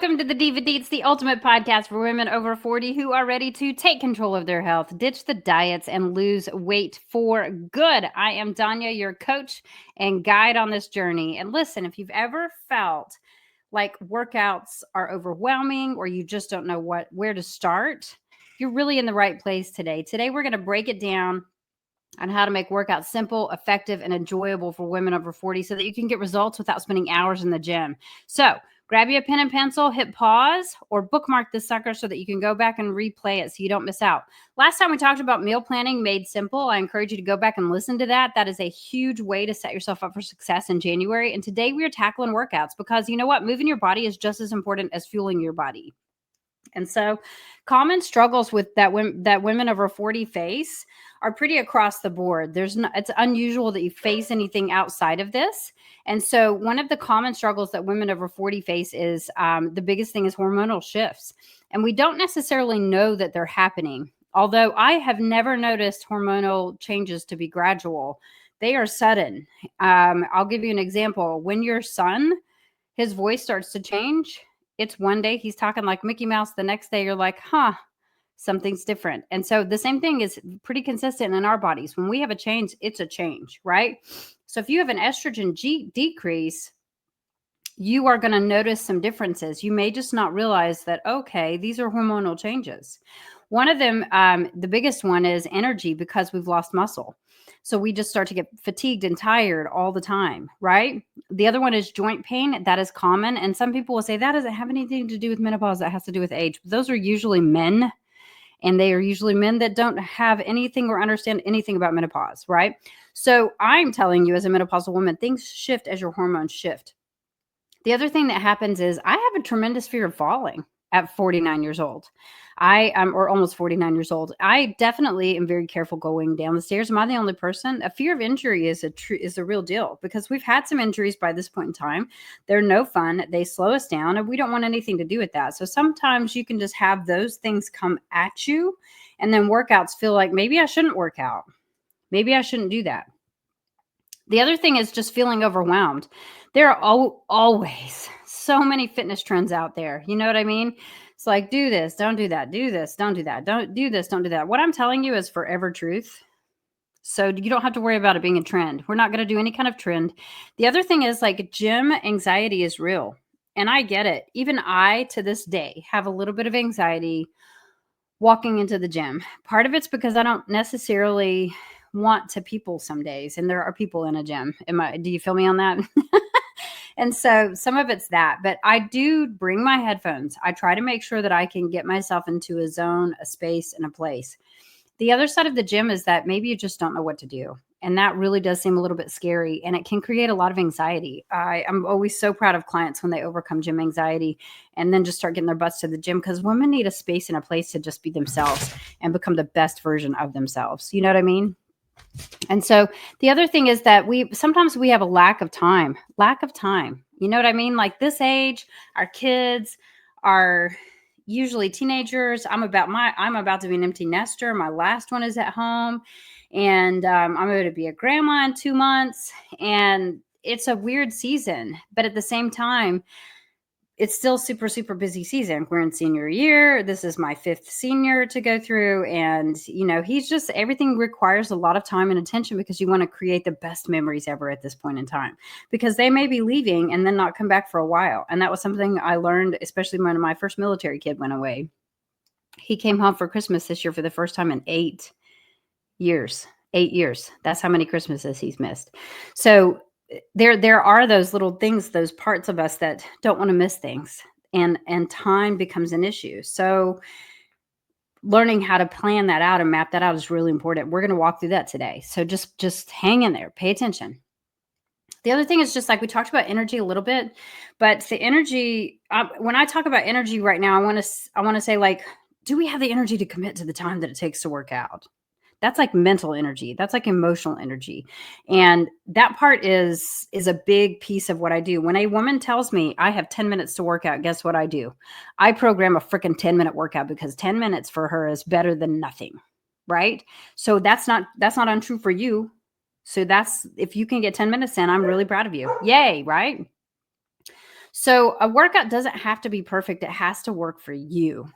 Welcome to the DivaDeets, the ultimate podcast for women over 40 who are ready to take control of their health, ditch the diets, and lose weight for good. I am Danya, your coach and guide on this journey. And listen, if you've ever felt like workouts are overwhelming or you just don't know where to start, you're really in the right place today. Today, we're going to break it down on how to make workouts simple, effective, and enjoyable for women over 40 so that you can get results without spending hours in the gym. So grab you a pen and pencil, hit pause, or bookmark this sucker so that you can go back and replay it so you don't miss out. Last time we talked about meal planning made simple. I encourage you to go back and listen to that. That is a huge way to set yourself up for success in January. And today we are tackling workouts because you know what? Moving your body is just as important as fueling your body. And so common struggles with that women over 40 face are pretty across the board. It's unusual that you face anything outside of this. And so one of the common struggles that women over 40 face is the biggest thing is hormonal shifts. And we don't necessarily know that they're happening. Although I have never noticed hormonal changes to be gradual. They are sudden. I'll give you an example. When your son, his voice starts to change, it's one day he's talking like Mickey Mouse. The next day you're like, something's different. And so the same thing is pretty consistent in our bodies. When we have a change, it's a change, right? So if you have an estrogen decrease, you are going to notice some differences. You may just not realize that, okay, these are hormonal changes. One of them, the biggest one is energy because we've lost muscle. So we just start to get fatigued and tired all the time, right? The other one is joint pain. That is common. And some people will say that doesn't have anything to do with menopause. That has to do with age. Those are usually men. And they are usually men that don't have anything or understand anything about menopause, right? So I'm telling you as a menopausal woman, things shift as your hormones shift. The other thing that happens is I have a tremendous fear of falling at 49 years old. I am, or almost 49 years old. I definitely am very careful going down the stairs. Am I the only person? A fear of injury is a real deal because we've had some injuries by this point in time. They're no fun. They slow us down and we don't want anything to do with that. So sometimes you can just have those things come at you and then workouts feel like maybe I shouldn't work out. Maybe I shouldn't do that. The other thing is just feeling overwhelmed. There are always so many fitness trends out there. You know what I mean? It's like, do this, don't do that, do this, don't do that, don't do this, don't do that. What I'm telling you is forever truth. So you don't have to worry about it being a trend. We're not going to do any kind of trend. The other thing is like gym anxiety is real. And I get it. Even I, to this day, have a little bit of anxiety walking into the gym. Part of it's because I don't necessarily want to people some days, and there are people in a gym. Do you feel me on that? And so some of it's that, but I do bring my headphones. I try to make sure that I can get myself into a zone, a space, and a place. The other side of the gym is that maybe you just don't know what to do. And that really does seem a little bit scary, and it can create a lot of anxiety. I'm always so proud of clients when they overcome gym anxiety and then just start getting their butts to the gym, because women need a space and a place to just be themselves and become the best version of themselves. You know what I mean? And so the other thing is that sometimes we have a lack of time. You know what I mean? Like this age, our kids are usually teenagers. I'm about to be an empty nester. My last one is at home, and I'm going to be a grandma in 2 months. And it's a weird season, but at the same time, it's still super, super busy season. We're in senior year. This is my 5th senior to go through. And, everything requires a lot of time and attention because you want to create the best memories ever at this point in time, because they may be leaving and then not come back for a while. And that was something I learned, especially when my first military kid went away. He came home for Christmas this year for the first time in 8 years. 8 years. That's how many Christmases he's missed. So there are those little things, those parts of us that don't want to miss things, and time becomes an issue. So learning how to plan that out and map that out is really important. We're going to walk through that today. So just hang in there, pay attention. The other thing is just like we talked about energy a little bit, but the energy, when I talk about energy right now, I want to say, like, do we have the energy to commit to the time that it takes to work out? That's like mental energy. That's like emotional energy. And that part is a big piece of what I do. When a woman tells me I have 10 minutes to work out, guess what I do? I program a freaking 10-minute workout, because 10 minutes for her is better than nothing, right? So that's not untrue for you. So if you can get 10 minutes in, I'm really proud of you. Yay, right? So a workout doesn't have to be perfect. It has to work for you.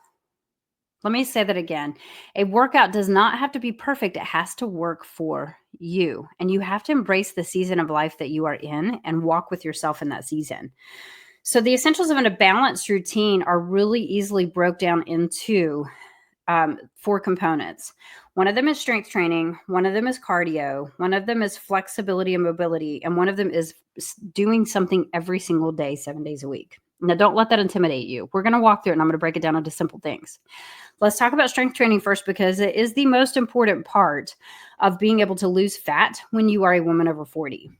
Let me say that again. A workout does not have to be perfect. It has to work for you. And you have to embrace the season of life that you are in and walk with yourself in that season. So the essentials of a balanced routine are really easily broke down into four components. One of them is strength training, one of them is cardio, one of them is flexibility and mobility, and one of them is doing something every single day, 7 days a week. Now, don't let that intimidate you. We're going to walk through it and I'm going to break it down into simple things. Let's talk about strength training first because it is the most important part of being able to lose fat when you are a woman over 40.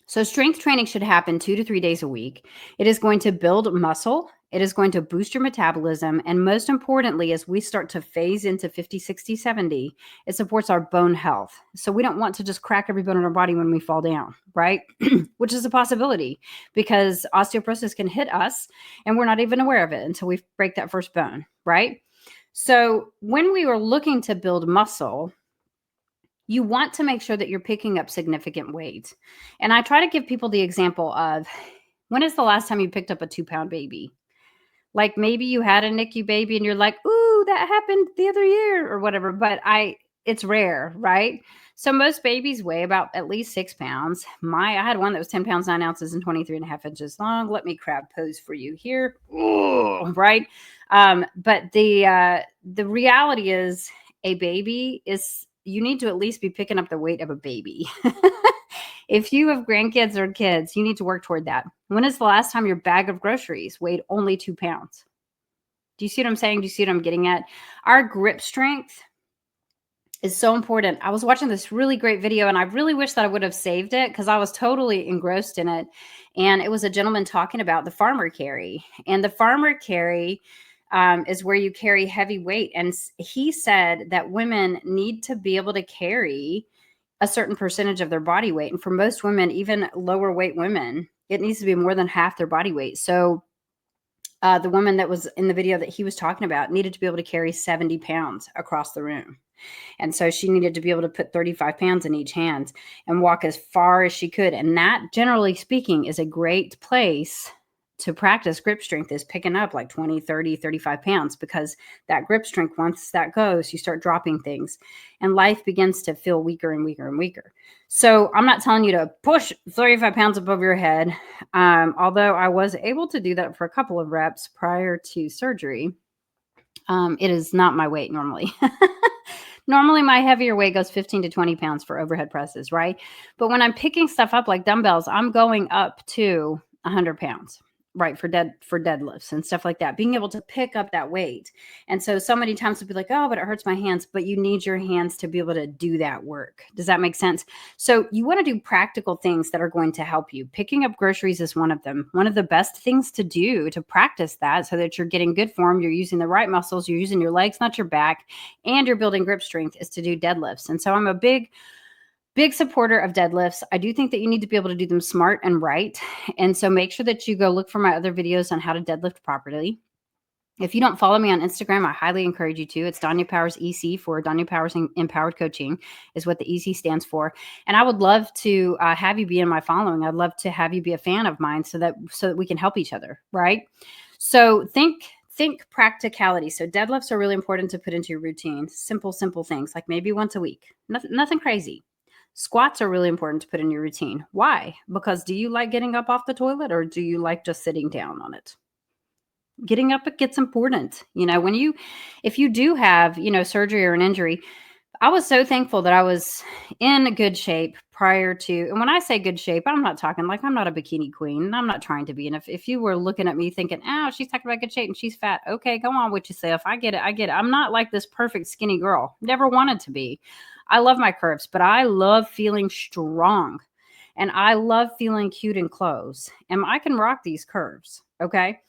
So strength training should happen 2 to 3 days a week. It is going to build muscle. It is going to boost your metabolism. And most importantly, as we start to phase into 50, 60, 70, it supports our bone health. So we don't want to just crack every bone in our body when we fall down, right? Which is a possibility because osteoporosis can hit us and we're not even aware of it until we break that first bone, right? So when we are looking to build muscle, you want to make sure that you're picking up significant weight. And I try to give people the example of when is the last time you picked up a 2-pound baby? Like maybe you had a NICU baby and you're like, ooh, that happened the other year or whatever. But it's rare, right? So most babies weigh about at least 6 pounds. I had one that was 10 pounds, 9 ounces, and 23.5 inches long. Let me crab pose for you here. Ooh, right. But the reality is a baby is you need to at least be picking up the weight of a baby. If you have grandkids or kids, you need to work toward that. When is the last time your bag of groceries weighed only 2 pounds? Do you see what I'm saying? Do you see what I'm getting at? Our grip strength is so important. I was watching this really great video and I really wish that I would have saved it because I was totally engrossed in it. And it was a gentleman talking about the farmer carry. And the farmer carry is where you carry heavy weight. And he said that women need to be able to carry a certain percentage of their body weight. And for most women, even lower weight women, it needs to be more than half their body weight. So the woman that was in the video that he was talking about needed to be able to carry 70 pounds across the room. And so she needed to be able to put 35 pounds in each hand and walk as far as she could. And that, generally speaking, is a great place to practice grip strength, is picking up like 20, 30, 35 pounds, because that grip strength, once that goes, you start dropping things and life begins to feel weaker and weaker and weaker. So I'm not telling you to push 35 pounds above your head. Although I was able to do that for a couple of reps prior to surgery. It is not my weight normally. Normally, my heavier weight goes 15 to 20 pounds for overhead presses, right? But when I'm picking stuff up like dumbbells, I'm going up to 100 pounds, right? For deadlifts and stuff like that, being able to pick up that weight. And so many times we'll be like, oh, but it hurts my hands. But you need your hands to be able to do that work. Does that make sense? So you want to do practical things that are going to help you. Picking up groceries is one of them. One of the best things to do to practice that so that you're getting good form, you're using the right muscles, you're using your legs, not your back, and you're building grip strength, is to do deadlifts. And so I'm a big supporter of deadlifts. I do think that you need to be able to do them smart and right. And so make sure that you go look for my other videos on how to deadlift properly. If you don't follow me on Instagram, I highly encourage you to. It's Danya Powers EC, for Danya Powers Empowered Coaching is what the EC stands for. And I would love to have you be in my following. I'd love to have you be a fan of mine so that we can help each other, right? So think practicality. So deadlifts are really important to put into your routine. Simple things like maybe once a week. Nothing crazy. Squats are really important to put in your routine. Why? Because do you like getting up off the toilet or do you like just sitting down on it? Getting up, it gets important. If you do have, surgery or an injury, I was so thankful that I was in good shape prior to, and when I say good shape, I'm not talking like I'm not a bikini queen. I'm not trying to be. And if you were looking at me thinking, oh, she's talking about good shape and she's fat. Okay, go on with yourself. I get it. I'm not like this perfect skinny girl. Never wanted to be. I love my curves, but I love feeling strong and I love feeling cute in clothes. And I can rock these curves. Okay.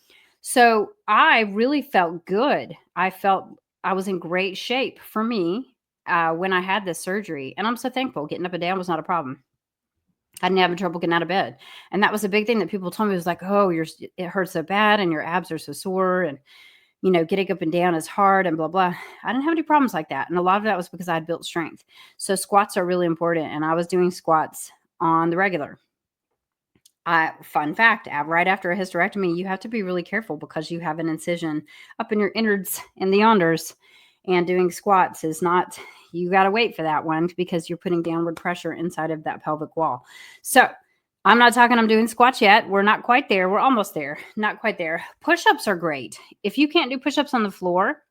So I really felt good. I felt I was in great shape for me when I had this surgery. And I'm so thankful. Getting up and down was not a problem. I didn't have trouble getting out of bed. And that was a big thing that people told me, was like, oh, it hurts so bad and your abs are so sore. And, getting up and down is hard and blah, blah. I didn't have any problems like that. And a lot of that was because I had built strength. So squats are really important. And I was doing squats on the regular. Fun fact, right after a hysterectomy, you have to be really careful because you have an incision up in your innards and the yonders. And doing squats is not, you got to wait for that one because you're putting downward pressure inside of that pelvic wall. So I'm not talking I'm doing squats yet. We're not quite there. We're almost there. Not quite there. Push-ups are great. If you can't do push-ups on the floor,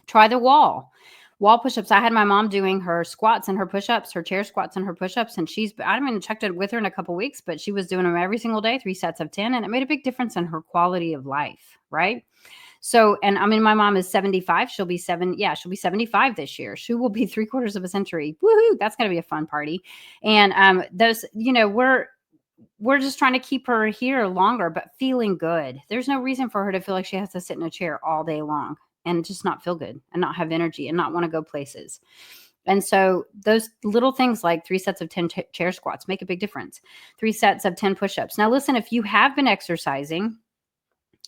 try the wall push-ups. I had my mom doing her squats and her push-ups, her chair squats and her push-ups, and I haven't checked it with her in a couple weeks, but she was doing them every single day, 3 sets of 10, and it made a big difference in her quality of life, right? So, and I mean, my mom is 75. She'll be 75 this year. She will be 3/4 of a century. Woohoo! That's going to be a fun party. And those, we're just trying to keep her here longer, but feeling good. There's no reason for her to feel like she has to sit in a chair all day long and just not feel good and not have energy and not want to go places. And so those little things like 3 sets of 10 chair squats make a big difference. 3 sets of 10 push-ups. Now, listen, if you have been exercising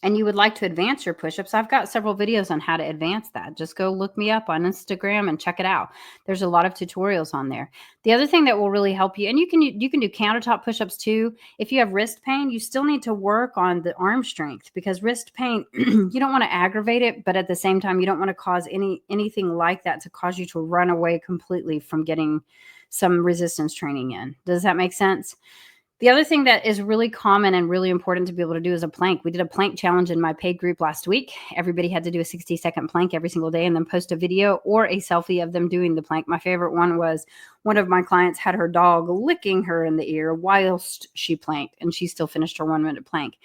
and you would like to advance your push-ups, I've got several videos on how to advance that. Just go look me up on Instagram and check it out. There's a lot of tutorials on there. The other thing that will really help you, and you can do countertop push-ups too. If you have wrist pain, you still need to work on the arm strength because wrist pain, you don't want to aggravate it, but at the same time, you don't want to cause anything like that to cause you to run away completely from getting some resistance training in. Does that make sense? The other thing that is really common and really important to be able to do is a plank. We did a plank challenge in my paid group last week. Everybody had to do a 60-second plank every single day and then post a video or a selfie of them doing the plank. My favorite one was one of my clients had her dog licking her in the ear whilst she planked, and she still finished her 1-minute plank.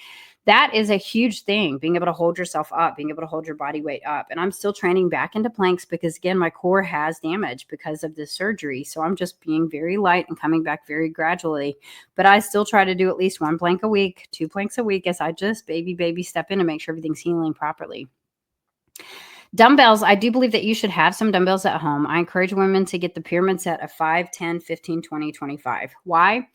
That is a huge thing, being able to hold yourself up, being able to hold your body weight up. And I'm still training back into planks because, again, my core has damage because of this surgery. So I'm just being very light and coming back very gradually. But I still try to do at least 1 plank a week, 2 planks a week as I just baby step in and make sure everything's healing properly. Dumbbells, I do believe that you should have some dumbbells at home. I encourage women to get the pyramid set of 5, 10, 15, 20, 25. Why?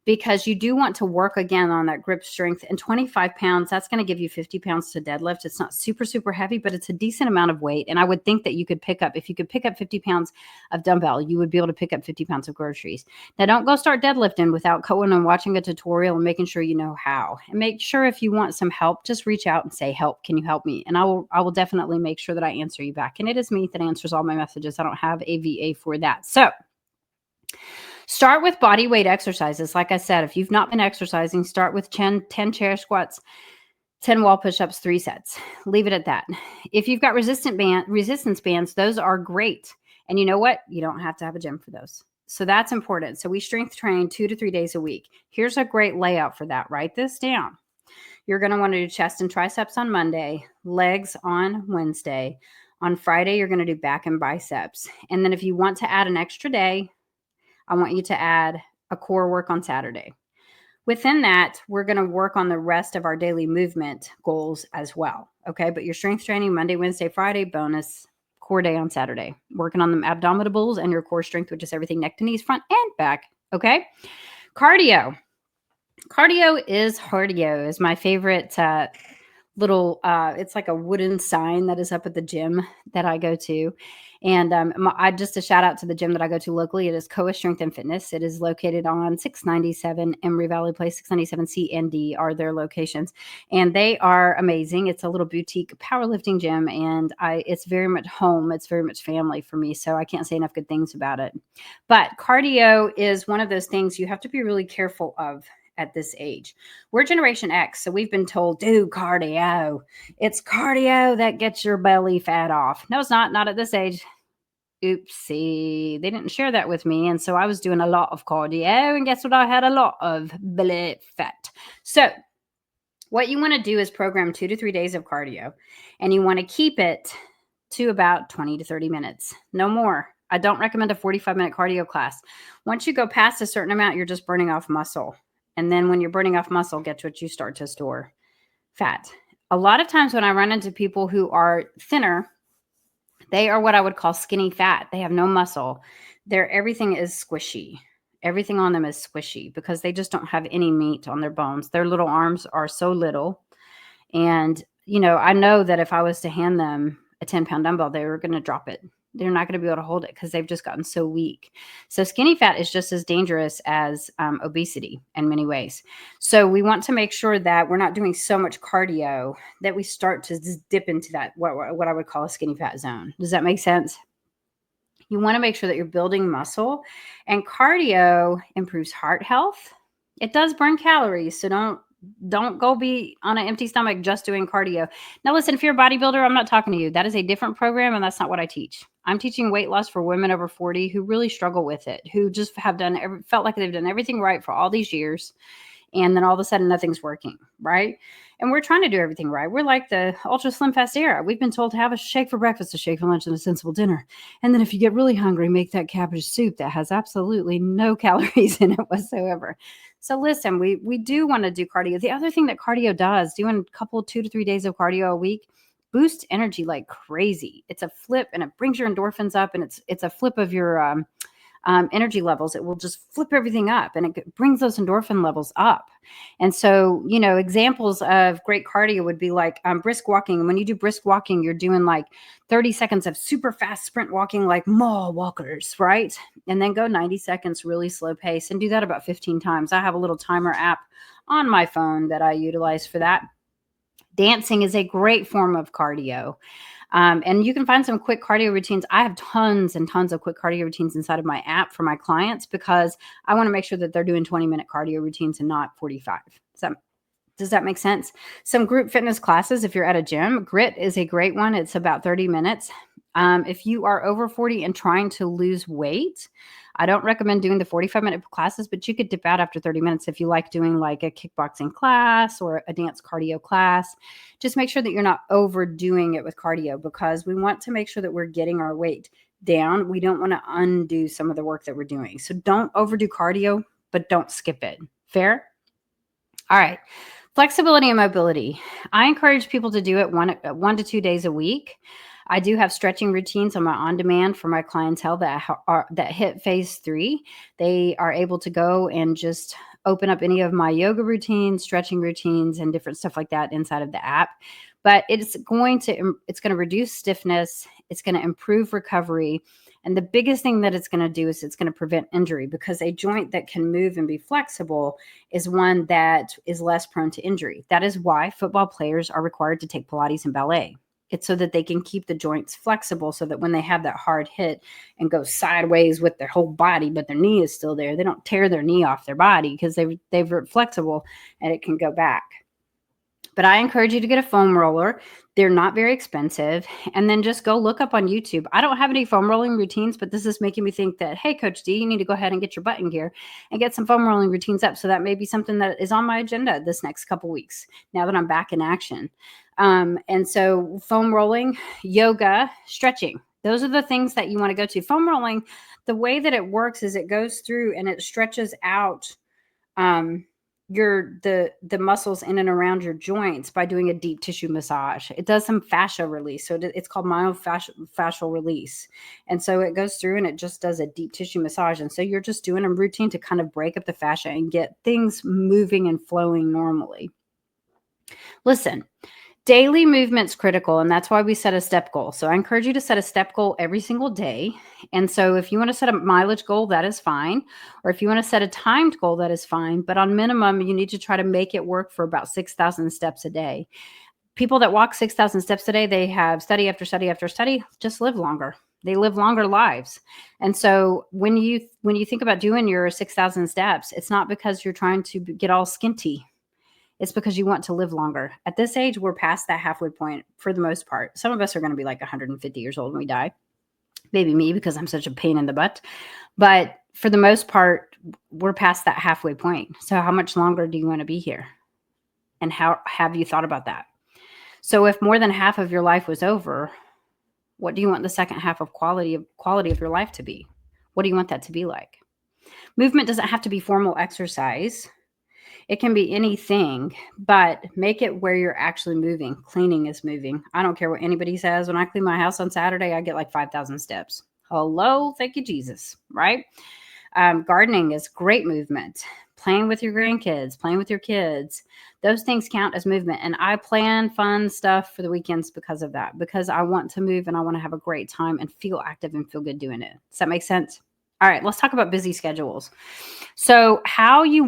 Because you do want to work again on that grip strength. And 25 pounds, that's going to give you 50 pounds to deadlift. It's not super, super heavy, but it's a decent amount of weight. And I would think that you could if you could pick up 50 pounds of dumbbell, you would be able to pick up 50 pounds of groceries. Now, don't go start deadlifting without going and watching a tutorial and making sure you know how. And make sure if you want some help, just reach out and say, help, can you help me? And I will definitely make sure that I answer you back. And it is me that answers all my messages. I don't have a VA for that. So start with body weight exercises. Like I said, if you've not been exercising, start with 10 chair squats, 10 wall push-ups, 3 sets. Leave it at that. If you've got resistance bands, those are great. And you know what? You don't have to have a gym for those. So that's important. So we strength train 2 to 3 days a week. Here's a great layout for that. Write this down. You're going to want to do chest and triceps on Monday, legs on Wednesday. On Friday, you're going to do back and biceps. And then if you want to add an extra day, I want you to add a core work on Saturday. Within that, we're going to work on the rest of our daily movement goals as well. Okay. But your strength training Monday, Wednesday, Friday, bonus core day on Saturday. Working on the abdominals and your core strength, which is everything neck to knees, front and back. Okay. Cardio. Cardio is my favorite little, it's like a wooden sign that is up at the gym that I go to. And I just a shout out to the gym that I go to locally. It is Koa Strength and Fitness. It is located on 697 Emory Valley Place. 697 C and D are their locations, and they are amazing. It's a little boutique powerlifting gym, and it's very much home. It's very much family for me, so I can't say enough good things about it. But cardio is one of those things you have to be really careful of at this age. We're Generation X, so we've been told, do cardio. It's cardio that gets your belly fat off. No, it's not at this age. Oopsie. They didn't share that with me, and so I was doing a lot of cardio, and guess what? I had a lot of belly fat. So what you want to do is program 2 to 3 days of cardio, and you want to keep it to about 20 to 30 minutes. No more. I don't recommend a 45-minute cardio class. Once you go past a certain amount, you're just burning off muscle. And then when you're burning off muscle, guess what? You start to store fat. A lot of times when I run into people who are thinner, they are what I would call skinny fat. They have no muscle. Everything is squishy. Everything on them is squishy because they just don't have any meat on their bones. Their little arms are so little. And, I know that if I was to hand them a 10-pound dumbbell, they were going to drop it. They're not going to be able to hold it because they've just gotten so weak. So skinny fat is just as dangerous as obesity in many ways. So we want to make sure that we're not doing so much cardio that we start to just dip into that what I would call a skinny fat zone. Does that make sense? You want to make sure that you're building muscle, and cardio improves heart health. It does burn calories, so don't go be on an empty stomach just doing cardio. Now listen, if you're a bodybuilder, I'm not talking to you. That is a different program, and that's not what I teach. I'm teaching weight loss for women over 40 who really struggle with it, who just have felt like they've done everything right for all these years, and then all of a sudden nothing's working, right? And we're trying to do everything right. We're like the ultra slim fast era. We've been told to have a shake for breakfast, a shake for lunch, and a sensible dinner. And then if you get really hungry, make that cabbage soup that has absolutely no calories in it whatsoever. So listen, we do want to do cardio. The other thing that cardio does, doing a couple 2 to 3 days of cardio a week, boosts energy like crazy. It's a flip, and it brings your endorphins up, and it's a flip of your energy levels. It will just flip everything up, and it brings those endorphin levels up. And so, examples of great cardio would be like brisk walking. When you do brisk walking, you're doing like 30 seconds of super fast sprint walking, like mall walkers, right? And then go 90 seconds, really slow pace, and do that about 15 times. I have a little timer app on my phone that I utilize for that. Dancing is a great form of cardio. And you can find some quick cardio routines. I have tons and tons of quick cardio routines inside of my app for my clients because I want to make sure that they're doing 20-minute cardio routines and not 45. Does that make sense? Some group fitness classes, if you're at a gym, Grit is a great one. It's about 30 minutes. If you are over 40 and trying to lose weight, I don't recommend doing the 45-minute classes, but you could dip out after 30 minutes if you like doing like a kickboxing class or a dance cardio class. Just make sure that you're not overdoing it with cardio, because we want to make sure that we're getting our weight down. We don't want to undo some of the work that we're doing. So don't overdo cardio, but don't skip it. Fair? All right. Flexibility and mobility. I encourage people to do it 1 to 2 days a week. I do have stretching routines on my on-demand for my clientele that hit phase 3. They are able to go and just open up any of my yoga routines, stretching routines, and different stuff like that inside of the app. But it's going to reduce stiffness. It's going to improve recovery. And the biggest thing that it's going to do is it's going to prevent injury, because a joint that can move and be flexible is one that is less prone to injury. That is why football players are required to take Pilates and ballet. It's so that they can keep the joints flexible, so that when they have that hard hit and go sideways with their whole body, but their knee is still there, they don't tear their knee off their body because they're flexible and it can go back. But I encourage you to get a foam roller. They're not very expensive. And then just go look up on YouTube. I don't have any foam rolling routines, but this is making me think that, hey, Coach D, you need to go ahead and get your butt in gear and get some foam rolling routines up. So that may be something that is on my agenda this next couple weeks, now that I'm back in action. And so foam rolling, yoga, stretching. Those are the things that you want to go to. Foam rolling, the way that it works is it goes through and it stretches out the muscles in and around your joints by doing a deep tissue massage. It does some fascia release. So it's called myofascial release. And so it goes through and it just does a deep tissue massage. And so you're just doing a routine to kind of break up the fascia and get things moving and flowing normally. Listen, daily movement's critical, and that's why we set a step goal. So I encourage you to set a step goal every single day. And so if you want to set a mileage goal, that is fine. Or if you want to set a timed goal, that is fine. But on minimum, you need to try to make it work for about 6,000 steps a day. People that walk 6,000 steps a day, they have study after study after study, just live longer. They live longer lives. And so when you think about doing your 6,000 steps, it's not because you're trying to get all skinty. It's because you want to live longer. At this age, we're past that halfway point for the most part. Some of us are going to be like 150 years old when we die. Maybe me, because I'm such a pain in the butt. But for the most part, we're past that halfway point. So how much longer do you want to be here? And how have you thought about that? So if more than half of your life was over, what do you want the second half of quality of your life to be? What do you want that to be like? Movement doesn't have to be formal exercise. It can be anything, but make it where you're actually moving. Cleaning is moving. I don't care what anybody says. When I clean my house on Saturday, I get like 5,000 steps. Hello, thank you, Jesus, right? Gardening is great movement. Playing with your grandkids, playing with your kids, those things count as movement. And I plan fun stuff for the weekends because of that, because I want to move and I want to have a great time and feel active and feel good doing it. Does that make sense? All right, let's talk about busy schedules. So, how you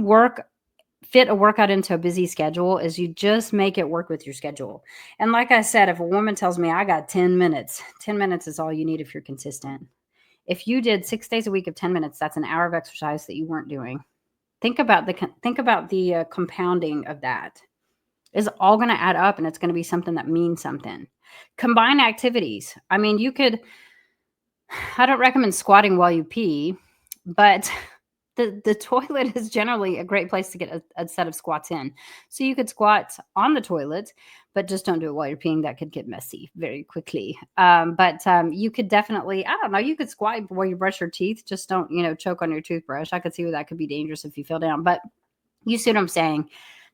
fit a workout into a busy schedule is you just make it work with your schedule. And like I said, if a woman tells me I got 10 minutes, 10 minutes is all you need if you're consistent. If you did 6 days a week of 10 minutes, that's an hour of exercise that you weren't doing. Think about the compounding of that. It's all going to add up, and it's going to be something that means something. Combine activities. I mean, I don't recommend squatting while you pee, but the toilet is generally a great place to get a set of squats in. So you could squat on the toilet, but just don't do it while you're peeing. That could get messy very quickly. But you could definitely, I don't know, you could squat while you brush your teeth. Just don't, choke on your toothbrush. I could see where that could be dangerous if you fell down. But you see what I'm saying?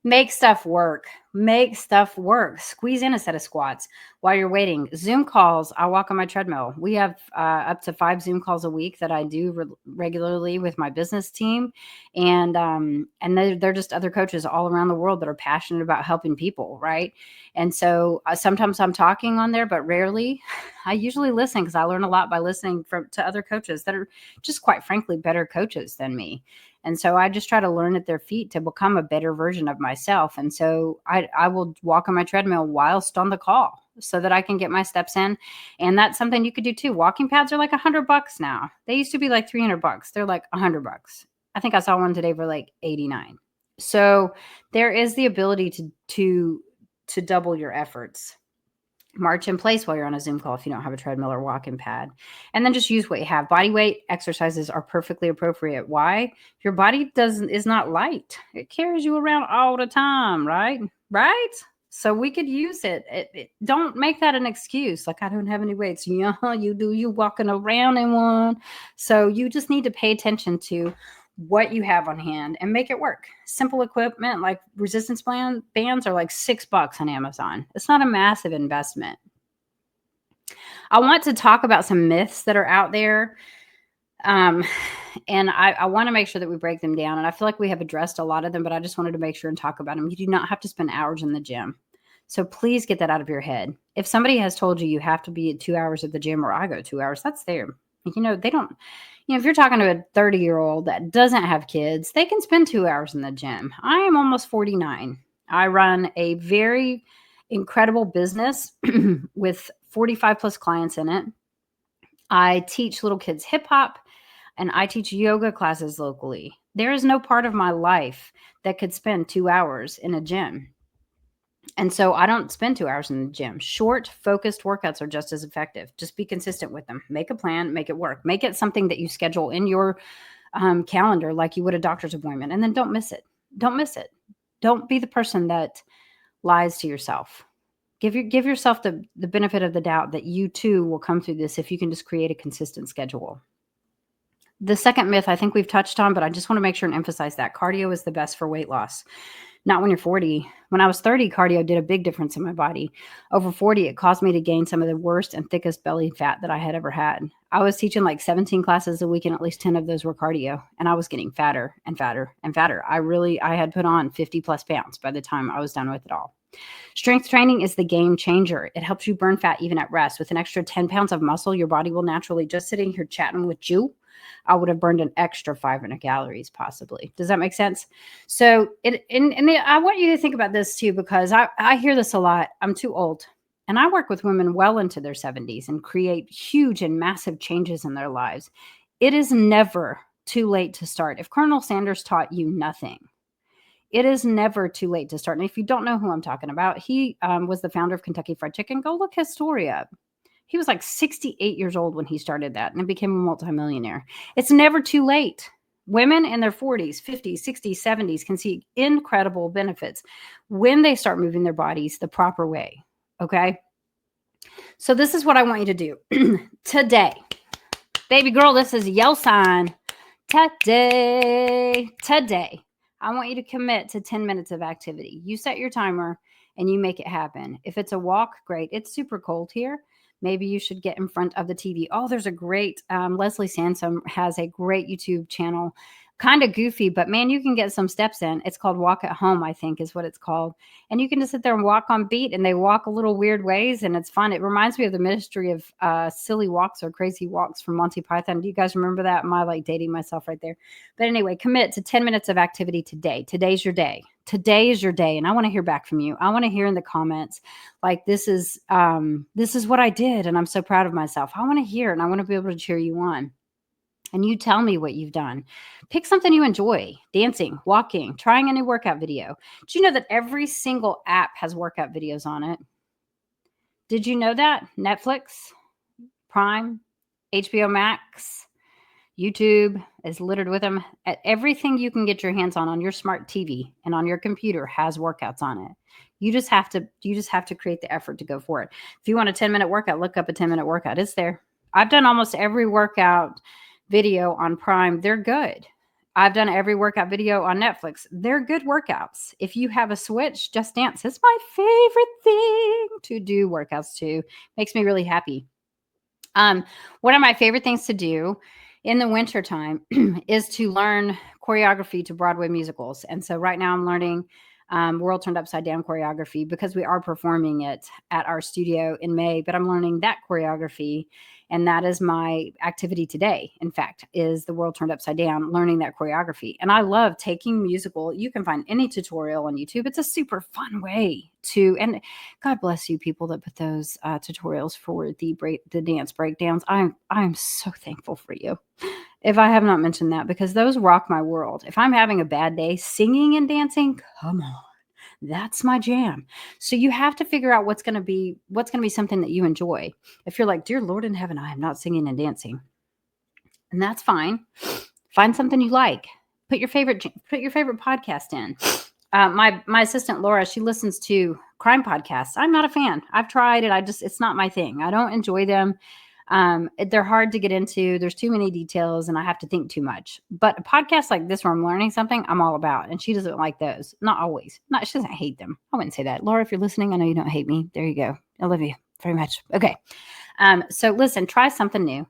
Make stuff work. Make stuff work. Squeeze in a set of squats while you're waiting. Zoom calls. I walk on my treadmill. We have up to 5 Zoom calls a week that I do regularly with my business team, and they're just other coaches all around the world that are passionate about helping people, right? And so sometimes I'm talking on there, but rarely. I usually listen because I learn a lot by listening to other coaches that are just, quite frankly, better coaches than me. And so I just try to learn at their feet to become a better version of myself. And so I will walk on my treadmill whilst on the call so that I can get my steps in. And that's something you could do too. Walking pads are like $100 now. They used to be like $300. They're like $100. I think I saw one today for like 89. So there is the ability to double your efforts. March in place while you're on a Zoom call if you don't have a treadmill or walking pad. And then just use what you have. Body weight exercises are perfectly appropriate. Why? Your body is not light. It carries you around all the time, right? Right? So we could use it. Don't make that an excuse. Like, I don't have any weights. Yeah, you do. You walking around in one. So you just need to pay attention to what you have on hand and make it work. Simple equipment like resistance bands are like $6 on Amazon. It's not a massive investment. I want to talk about some myths that are out there. And I want to make sure that we break them down. And I feel like we have addressed a lot of them, but I just wanted to make sure and talk about them. You do not have to spend hours in the gym. So please get that out of your head. If somebody has told you have to be at 2 hours at the gym, or I go 2 hours, that's there. They don't, if you're talking to a 30-year-old that doesn't have kids, they can spend 2 hours in the gym. I am almost 49. I run a very incredible business with 45 plus clients in it. I teach little kids hip hop and I teach yoga classes locally. There is no part of my life that could spend 2 hours in a gym. And so I don't spend 2 hours in the gym. Short, focused workouts are just as effective. Just be consistent with them. Make a plan, make it work. Make it something that you schedule in your calendar like you would a doctor's appointment. And then don't miss it. Don't miss it. Don't be the person that lies to yourself. Give yourself the benefit of the doubt that you too will come through this if you can just create a consistent schedule. The second myth I think we've touched on, but I just want to make sure and emphasize that cardio is the best for weight loss. Not when you're 40. When I was 30, cardio did a big difference in my body. Over 40, it caused me to gain some of the worst and thickest belly fat that I had ever had. I was teaching like 17 classes a week, and at least 10 of those were cardio. And I was getting fatter and fatter and fatter. I had put on 50 plus pounds by the time I was done with it all. Strength training is the game changer. It helps you burn fat even at rest. With an extra 10 pounds of muscle, your body will naturally, just sitting here chatting with you, I would have burned an extra 500 calories possibly. Does that make sense? So I want you to think about this too, because I hear this a lot. I'm too old. And I work with women well into their 70s and create huge and massive changes in their lives. It is never too late to start. If Colonel Sanders taught you nothing, it is never too late to start. And if you don't know who I'm talking about, he was the founder of Kentucky Fried Chicken. Go look his story up. He was like 68 years old when he started that and became a multimillionaire. It's never too late. Women in their 40s, 50s, 60s, 70s can see incredible benefits when they start moving their bodies the proper way. Okay? So this is what I want you to do today. Baby girl, this is your sign. Today, I want you to commit to 10 minutes of activity. You set your timer and you make it happen. If it's a walk, great. It's super cold here. Maybe you should get in front of the TV. Oh, there's a great Leslie Sansom has a great YouTube channel, kind of goofy, but man, you can get some steps in. It's called Walk at Home, I think is what it's called. And you can just sit there and walk on beat, and they walk a little weird ways, and it's fun. It reminds me of the Ministry of Silly Walks or Crazy Walks from Monty Python. Do you guys remember that? Am I like dating myself right there? But anyway, commit to 10 minutes of activity today. Today's your day. Today is your day, and I want to hear back from you. I want to hear in the comments, like, this is what I did, and I'm so proud of myself. I want to hear, and I want to be able to cheer you on. And you tell me what you've done. Pick something you enjoy: dancing, walking, trying a new workout video. Did you know that every single app has workout videos on it? Did you know that? Netflix, Prime, HBO Max, YouTube is littered with them. Everything you can get your hands on your smart TV and on your computer has workouts on it. You just have to create the effort to go for it. If you want a 10-minute workout, look up a 10-minute workout. It's there. I've done almost every workout video on Prime. They're good. I've done every workout video on Netflix. They're good workouts. If you have a Switch, Just Dance is my favorite thing to do workouts to. Makes me really happy. One of my favorite things to do in the wintertime is to learn choreography to Broadway musicals. And so right now I'm learning World Turned Upside Down choreography because we are performing it at our studio in May, but I'm learning that choreography. And that is my activity today, in fact, is the World Turned Upside Down, learning that choreography. And I love taking musical. You can find any tutorial on YouTube. It's a super fun way to, and God bless you people that put those tutorials for the dance breakdowns. I'm so thankful for you. If I have not mentioned that, because those rock my world. If I'm having a bad day, singing and dancing, come on. That's my jam. So you have to figure out what's going to be something that you enjoy. If you're like, dear Lord in heaven, I am not singing and dancing, and that's fine. Find something you like. Put your favorite podcast in. My assistant Laura, she listens to crime podcasts. I'm not a fan. I've tried it. It's not my thing. I don't enjoy them. They're hard to get into. There's too many details and I have to think too much. But a podcast like this where I'm learning something, I'm all about. And she doesn't like those. Not always. She doesn't hate them. I wouldn't say that. Laura, if you're listening, I know you don't hate me. There you go. I love you very much. Okay. So listen, try something new.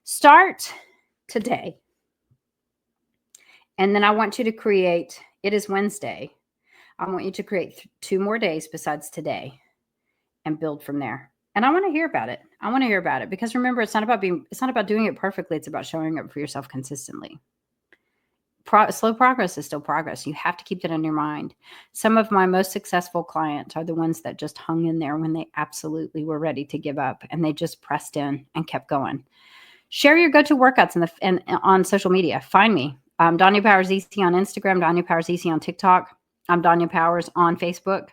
Start today. And then I want you to create, it is Wednesday. I want you to create 2 more days besides today and build from there. And I want to hear about it. I want to hear about it because remember, it's not about doing it perfectly. It's about showing up for yourself consistently. Slow progress is still progress. You have to keep that in your mind. Some of my most successful clients are the ones that just hung in there when they absolutely were ready to give up and they just pressed in and kept going. Share your go-to workouts on social media. Find me. Danya Powers EC on Instagram, Danya Powers EC on TikTok. I'm Danya Powers on Facebook.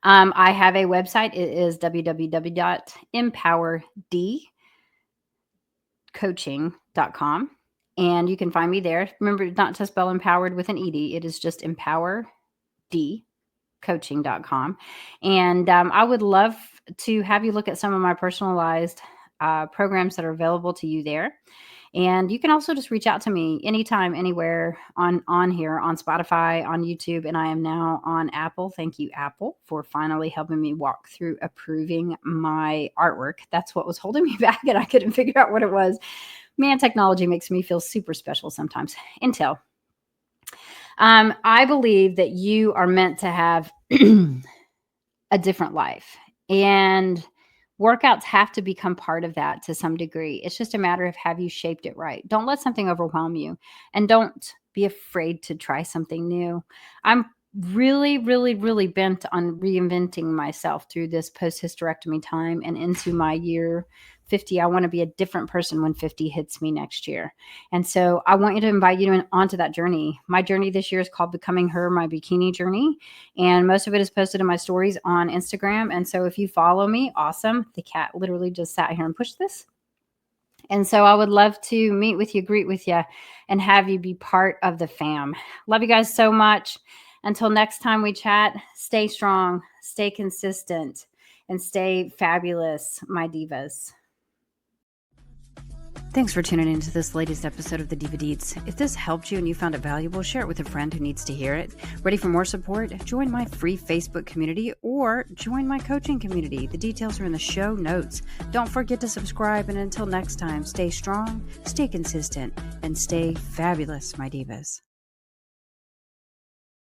I have a website. It is www.empowerdcoaching.com. And you can find me there. Remember, not to spell empowered with an ED. It is just empowerdcoaching.com. And I would love to have you look at some of my personalized programs that are available to you there. And you can also just reach out to me anytime, anywhere on here, on Spotify, on YouTube, and I am now on Apple. Thank you, Apple, for finally helping me walk through approving my artwork. That's what was holding me back, and I couldn't figure out what it was. Man, technology makes me feel super special sometimes. Until I believe that you are meant to have a different life, and workouts have to become part of that to some degree. It's just a matter of have you shaped it right. Don't let something overwhelm you, and don't be afraid to try something new. I'm really, really, really bent on reinventing myself through this post-hysterectomy time and into my year 50. I want to be a different person when 50 hits me next year. And so I want you to invite you onto that journey. My journey this year is called Becoming Her, My Bikini Journey. And most of it is posted in my stories on Instagram. And so if you follow me, awesome. The cat literally just sat here and pushed this. And so I would love to meet with you, greet with you, and have you be part of the fam. Love you guys so much. Until next time we chat, stay strong, stay consistent, and stay fabulous, my divas. Thanks for tuning into this latest episode of the DivaDeets. If this helped you and you found it valuable, share it with a friend who needs to hear it. Ready for more support? Join my free Facebook community or join my coaching community. The details are in the show notes. Don't forget to subscribe, and until next time, stay strong, stay consistent, and stay fabulous, my divas.